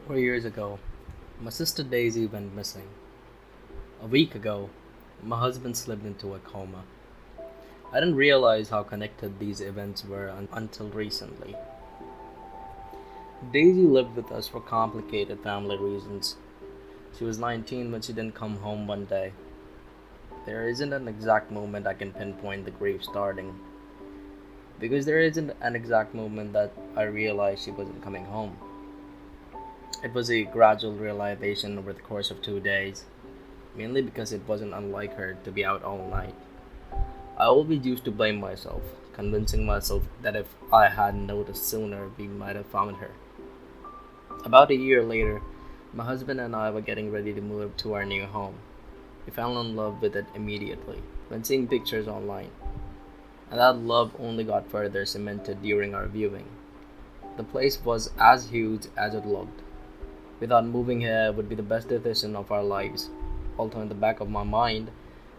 4 years ago, my sister Daisy went missing. A week ago, my husband slipped into a coma. I didn't realize how connected these events were until recently. Daisy lived with us for complicated family reasons. She was 19 when she didn't come home one day. There isn't an exact moment I can pinpoint the grief starting, because there isn't an exact moment that I realized she wasn't coming home. It was a gradual realization over the course of 2 days, mainly because it wasn't unlike her to be out all night. I always used to blame myself, convincing myself that if I had noticed sooner, we might have found her. About a year later, my husband and I were getting ready to move to our new home. We fell in love with it immediately when seeing pictures online, and that love only got further cemented during our viewing. The place was as huge as it looked. We thought moving here would be the best decision of our lives, although in the back of my mind,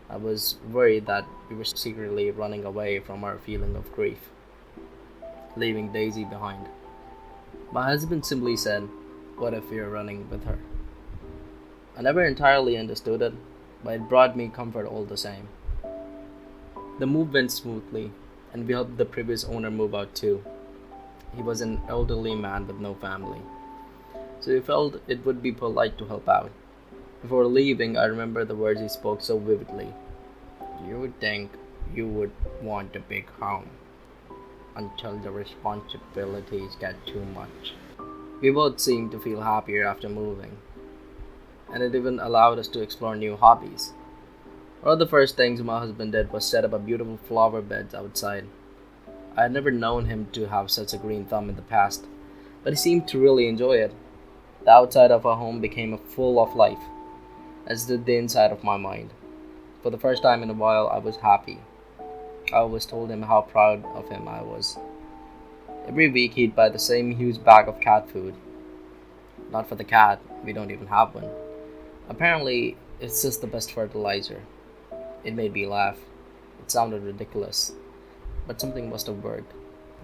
I was worried that we were secretly running away from our feeling of grief, leaving Daisy behind. My husband simply said, "What if we are running with her?" I never entirely understood it, but it brought me comfort all the same. The move went smoothly, and we helped the previous owner move out too. He was an elderly man with no family, so we felt it would be polite to help out. Before leaving, I remember the words he spoke so vividly. "You would think you would want a big home until the responsibilities get too much." We both seemed to feel happier after moving, and it even allowed us to explore new hobbies. One of the first things my husband did was set up a beautiful flower bed outside. I had never known him to have such a green thumb in the past, but he seemed to really enjoy it. The outside of our home became full of life, as did the inside of my mind. For the first time in a while, I was happy. I always told him how proud of him I was. Every week, he'd buy the same huge bag of cat food. Not for the cat, we don't even have one. Apparently, it's just the best fertilizer. It made me laugh. It sounded ridiculous, but something must have worked.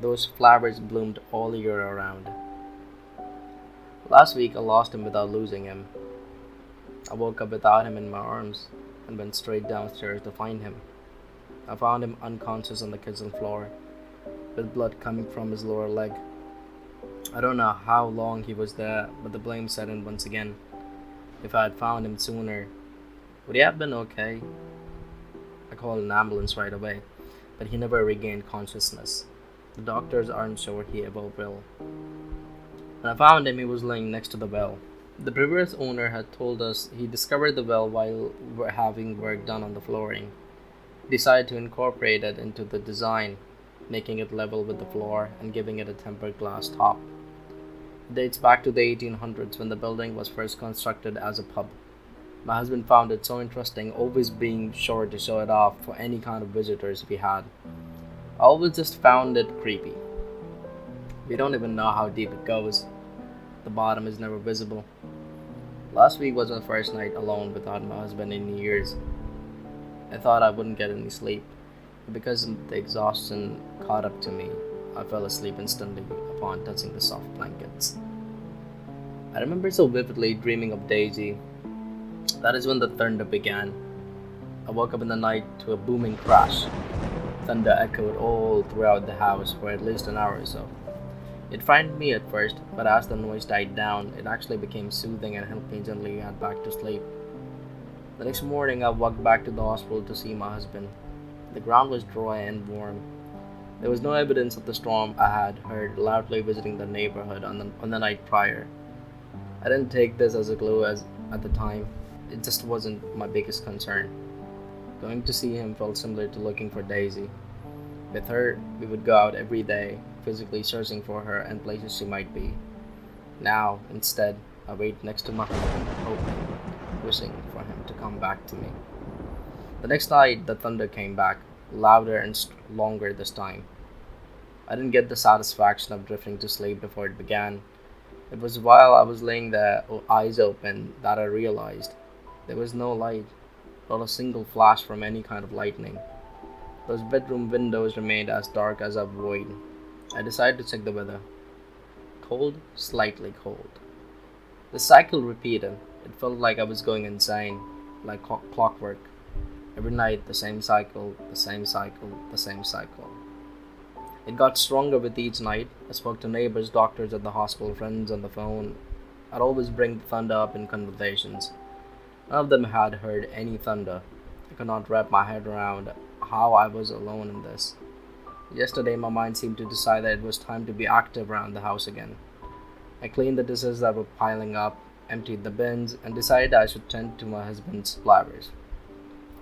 Those flowers bloomed all year around. Last week, I lost him without losing him. I woke up without him in my arms and went straight downstairs to find him. I found him unconscious on the kitchen floor, with blood coming from his lower leg. I don't know how long he was there, but the blame set in once again. If I had found him sooner, would he have been okay? I called an ambulance right away, but he never regained consciousness. The doctors aren't sure he ever will. When I found him, he was laying next to the well. The previous owner had told us he discovered the well while having work done on the flooring. He decided to incorporate it into the design, making it level with the floor and giving it a tempered glass top. It dates back to the 1800s when the building was first constructed as a pub. My husband found it so interesting, always being sure to show it off for any kind of visitors we had. I always just found it creepy. We don't even know how deep it goes. The bottom is never visible. Last week was our first night alone without my husband in years. I thought I wouldn't get any sleep, but because the exhaustion caught up to me, I fell asleep instantly upon touching the soft blankets. I remember so vividly dreaming of Daisy. That is when the thunder began. I woke up in the night to a booming crash. Thunder echoed all throughout the house for at least an hour or so. It frightened me at first, but as the noise died down, it actually became soothing and helped me gently get back to sleep. The next morning, I walked back to the hospital to see my husband. The ground was dry and warm. There was no evidence of the storm I had heard loudly visiting the neighborhood on the night prior. I didn't take this as a clue at the time. It just wasn't my biggest concern. Going to see him felt similar to looking for Daisy. With her, we would go out every day, physically searching for her and places she might be. Now, instead, I wait next to my husband, hoping, wishing for him to come back to me. The next night, the thunder came back, louder and longer this time. I didn't get the satisfaction of drifting to sleep before it began. It was while I was laying there, eyes open, that I realized there was no light, not a single flash from any kind of lightning. Those bedroom windows remained as dark as a void. I decided to check the weather. Cold, slightly cold. The cycle repeated. It felt like I was going insane, like clockwork. Every night, the same cycle, the same cycle, the same cycle. It got stronger with each night. I spoke to neighbors, doctors at the hospital, friends on the phone. I'd always bring the thunder up in conversations. None of them had heard any thunder. I could not wrap my head around how I was alone in this. Yesterday, my mind seemed to decide that it was time to be active around the house again. I cleaned the dishes that were piling up, emptied the bins, and decided I should tend to my husband's flowers.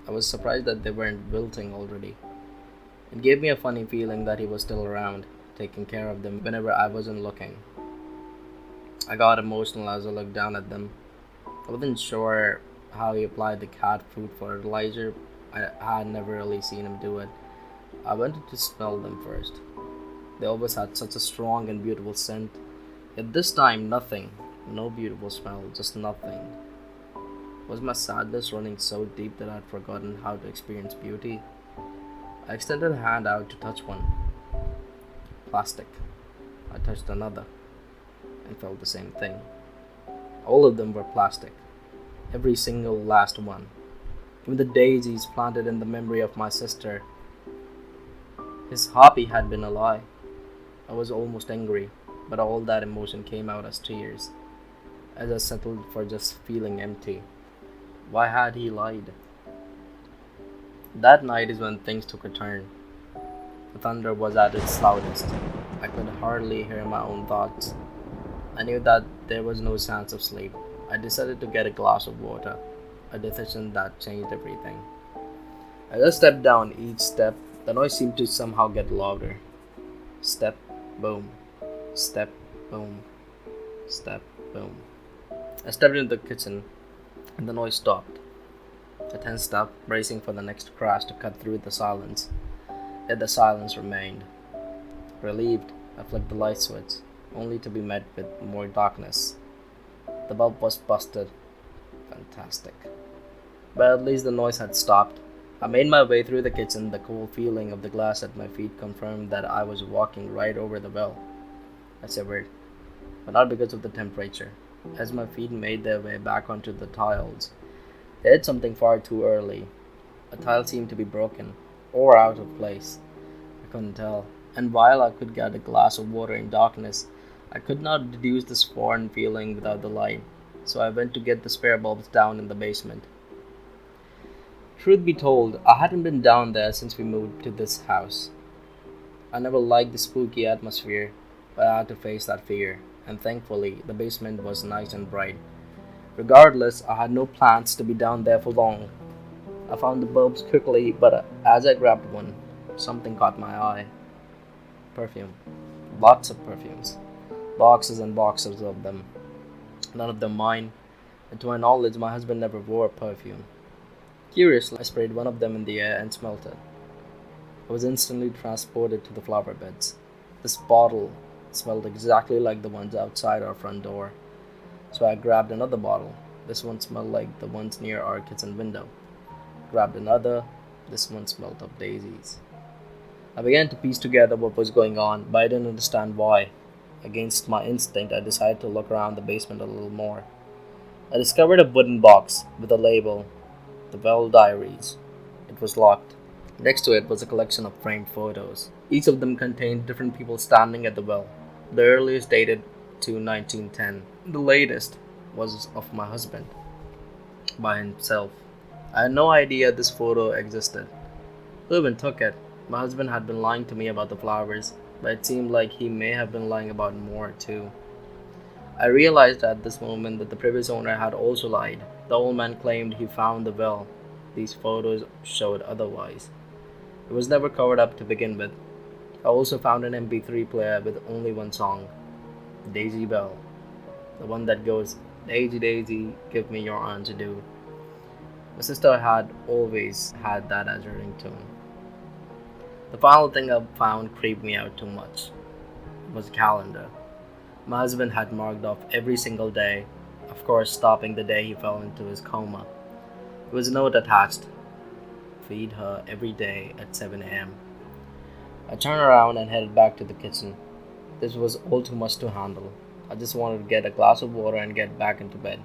I was surprised that they weren't wilting already. It gave me a funny feeling that he was still around, taking care of them whenever I wasn't looking. I got emotional as I looked down at them. I wasn't sure how he applied the cat food fertilizer. I had never really seen him do it. I wanted to smell them first. They always had such a strong and beautiful scent. Yet this time, nothing. No beautiful smell, just nothing. Was my sadness running so deep that I'd forgotten how to experience beauty? I extended a hand out to touch one. Plastic. I touched another and felt the same thing. All of them were plastic. Every single last one. Even the daisies planted in the memory of my sister. His hobby had been a lie. I was almost angry, but all that emotion came out as tears, as I settled for just feeling empty. Why had he lied? That night is when things took a turn. The thunder was at its loudest. I could hardly hear my own thoughts. I knew that there was no chance of sleep. I decided to get a glass of water, a decision that changed everything. As I stepped down each step, the noise seemed to somehow get louder. Step, boom. Step, boom. Step, boom. I stepped into the kitchen, and the noise stopped. I tensed up, bracing for the next crash to cut through the silence. Yet the silence remained. Relieved, I flicked the light switch, only to be met with more darkness. The bulb was busted. Fantastic. But at least the noise had stopped. I made my way through the kitchen. The cool feeling of the glass at my feet confirmed that I was walking right over the well. I shivered, but not because of the temperature. As my feet made their way back onto the tiles, they hit something far too early. A tile seemed to be broken, or out of place. I couldn't tell, and while I could get a glass of water in darkness, I could not deduce this foreign feeling without the light, so I went to get the spare bulbs down in the basement. Truth be told, I hadn't been down there since we moved to this house. I never liked the spooky atmosphere, but I had to face that fear, and thankfully, the basement was nice and bright. Regardless, I had no plans to be down there for long. I found the bulbs quickly, but as I grabbed one, something caught my eye. Perfume. Lots of perfumes. Boxes and boxes of them. None of them mine, and to my knowledge, my husband never wore perfume. Curiously, I sprayed one of them in the air and smelt it. I was instantly transported to the flower beds. This bottle smelled exactly like the ones outside our front door, so I grabbed another bottle. This one smelled like the ones near our kitchen window. Grabbed another. This one smelled of daisies. I began to piece together what was going on, but I didn't understand why. Against my instinct, I decided to look around the basement a little more. I discovered a wooden box with a label, The Well Diaries. It was locked. Next to it was a collection of framed photos. Each of them contained different people standing at the well. The earliest dated to 1910. The latest was of my husband, by himself. I had no idea this photo existed. Who even took it? My husband had been lying to me about the flowers, but it seemed like he may have been lying about more too. I realized at this moment that the previous owner had also lied. The old man claimed he found the well. These photos showed otherwise. It was never covered up to begin with. I also found an MP3 player with only one song, Daisy Bell. The one that goes, Daisy, Daisy, give me your aunt to do. My sister had always had that as her ringtone. The final thing I found creeped me out too much. It was a calendar. My husband had marked off every single day, of course stopping the day he fell into his coma. There was a note attached. Feed her every day at 7 a.m. I turned around and headed back to the kitchen. This was all too much to handle. I just wanted to get a glass of water and get back into bed.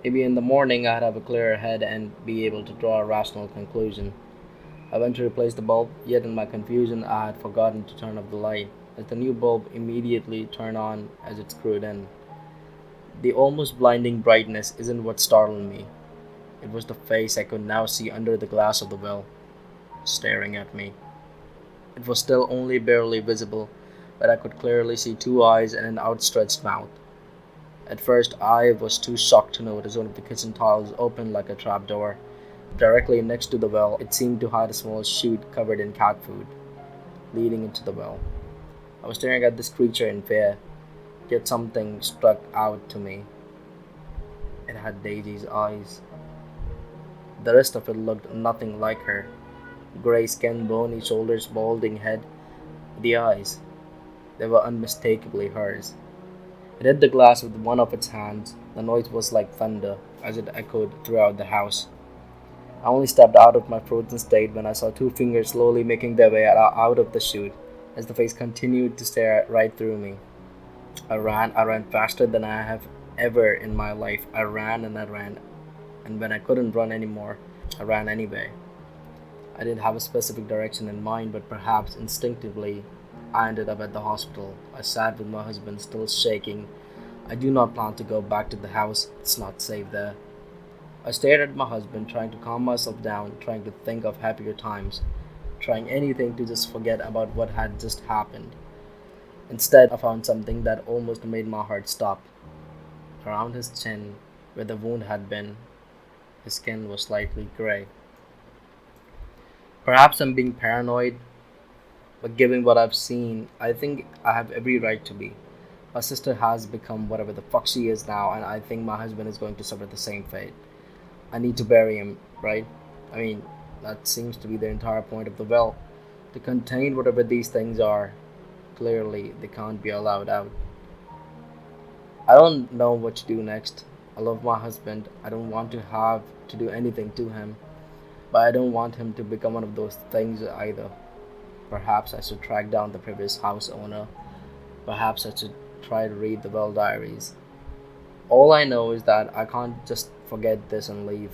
Maybe in the morning I'd have a clearer head and be able to draw a rational conclusion. I went to replace the bulb, yet in my confusion I had forgotten to turn off the light, as the new bulb immediately turned on as it screwed in. The almost blinding brightness isn't what startled me. It was the face I could now see under the glass of the well, staring at me. It was still only barely visible, but I could clearly see two eyes and an outstretched mouth. At first, I was too shocked to notice one of the kitchen tiles opened like a trapdoor. Directly next to the well, it seemed to hide a small chute covered in cat food, leading into the well. I was staring at this creature in fear, yet something struck out to me. It had Daisy's eyes. The rest of it looked nothing like her. Gray skin, bony shoulders, balding head. The eyes, they were unmistakably hers. It hit the glass with one of its hands. The noise was like thunder, as it echoed throughout the house. I only stepped out of my frozen state when I saw two fingers slowly making their way out of the chute, as the face continued to stare right through me. I ran faster than I have ever in my life. I ran and I ran, and when I couldn't run anymore, I ran anyway. I didn't have a specific direction in mind, but perhaps instinctively, I ended up at the hospital. I sat with my husband, still shaking. I do not plan to go back to the house, it's not safe there. I stared at my husband, trying to calm myself down, trying to think of happier times, trying anything to just forget about what had just happened. Instead, I found something that almost made my heart stop. Around his chin, where the wound had been, his skin was slightly gray. Perhaps I'm being paranoid, but given what I've seen, I think I have every right to be. My sister has become whatever the fuck she is now, and I think my husband is going to suffer the same fate. I need to bury him, right? I mean, that seems to be the entire point of the well. To contain whatever these things are, clearly they can't be allowed out. I don't know what to do next. I love my husband. I don't want to have to do anything to him, but I don't want him to become one of those things either. Perhaps I should track down the previous house owner. Perhaps I should try to read the well diaries. All I know is that I can't just forget this and leave.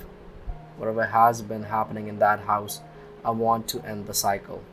Whatever has been happening in that house, I want to end the cycle.